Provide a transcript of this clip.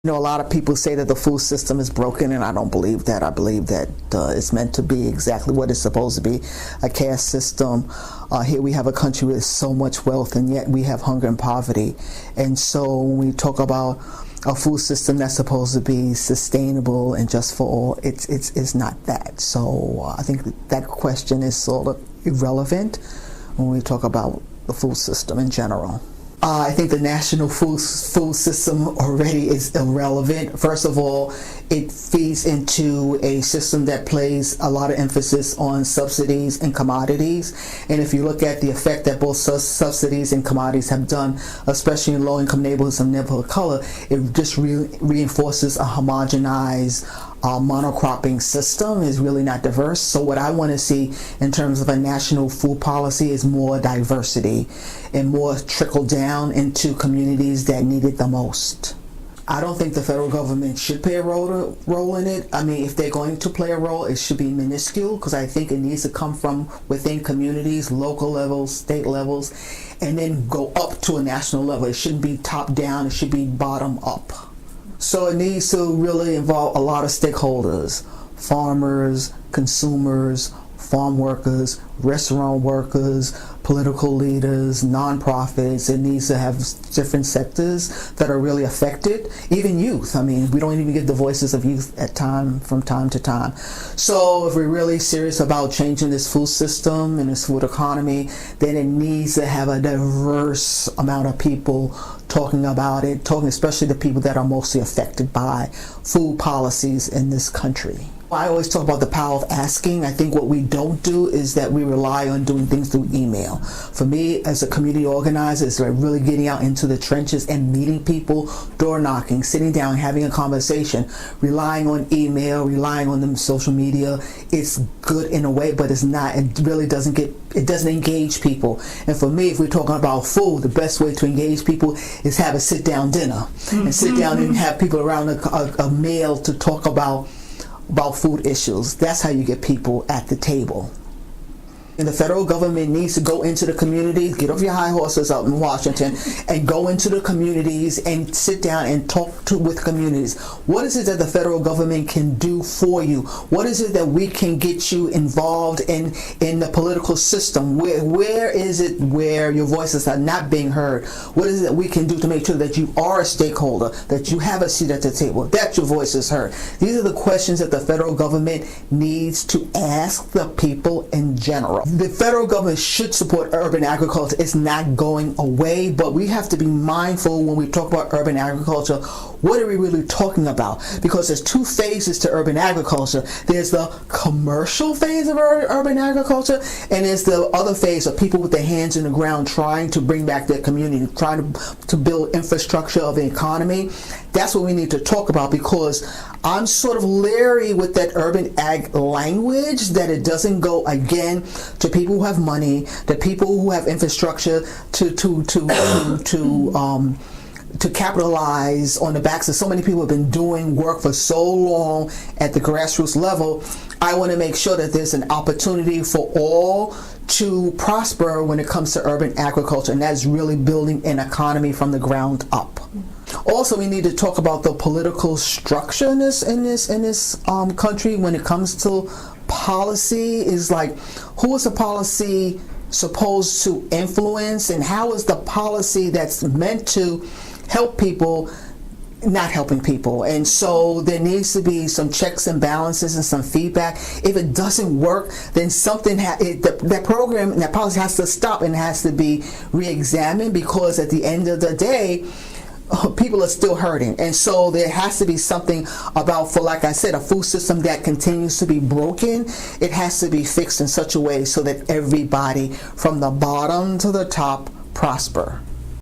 A lot of people say that the food system is broken, and I don't believe that. I believe that it's meant to be exactly what it's supposed to be, a caste system. Here we have a country with so much wealth, and yet we have hunger and poverty. And so when we talk about a food system that's supposed to be sustainable and just for all, it's not that. So I think that question is sort of irrelevant when we talk about the food system in general. I think the national food system already is irrelevant. First of all, it feeds into a system that places a lot of emphasis on subsidies and commodities. And if you look at the effect that both subsidies and commodities have done, especially in low-income neighborhoods and neighborhood of color, it just reinforces a homogenized monocropping system. Is really not diverse. So what I want to see in terms of a national food policy is more diversity and more trickle down into communities that need it the most. I don't think the federal government should play a role in it. I mean, if they're going to play a role, it should be minuscule, because I think it needs to come from within communities, local levels, state levels, and then go up to a national level. It shouldn't be top down, it should be bottom up. So it needs to really involve a lot of stakeholders: farmers, consumers, farm workers, restaurant workers, political leaders, nonprofits. It needs to have different sectors that are really affected, even youth. I mean, we don't even get the voices of youth from time to time. So if we're really serious about changing this food system and this food economy, then it needs to have a diverse amount of people talking about it, especially the people that are mostly affected by food policies in this country. I always talk about the power of asking. I think what we don't do is that we rely on doing things through email. For me, as a community organizer, it's like really getting out into the trenches and meeting people, door knocking, sitting down, having a conversation. Relying on email, relying on them social media, it's good in a way, but it's not. It really doesn't engage people. And for me, if we're talking about food, the best way to engage people is have a sit-down dinner and sit down and have people around a meal to talk about food issues. That's how you get people at the table. And the federal government needs to go into the communities, get off your high horses out in Washington, and go into the communities and sit down and talk with communities. What is it that the federal government can do for you? What is it that we can get you involved in the political system? Where is it where your voices are not being heard? What is it that we can do to make sure that you are a stakeholder, that you have a seat at the table, that your voice is heard? These are the questions that the federal government needs to ask the people in general. The federal government should support urban agriculture. It's not going away, but we have to be mindful when we talk about urban agriculture. What are we really talking about? Because there's two phases to urban agriculture. There's the commercial phase of urban agriculture, and there's the other phase of people with their hands in the ground trying to bring back their community, trying to build infrastructure of the economy. That's what we need to talk about, because I'm sort of leery with that urban ag language, that it doesn't go again to people who have money, to people who have infrastructure to capitalize on the backs of so many people who have been doing work for so long at the grassroots level. I want to make sure that there's an opportunity for all to prosper when it comes to urban agriculture, and that's really building an economy from the ground up. Also, we need to talk about the political structure in this country when it comes to policy. Is like, who is the policy supposed to influence, and how is the policy that's meant to help people not helping people? And so there needs to be some checks and balances and some feedback. If it doesn't work, then that program and that policy has to stop and has to be re-examined, because at the end of the day, people are still hurting. And so there has to be something about, for like I said, a food system that continues to be broken. It has to be fixed in such a way so that everybody from the bottom to the top prosper.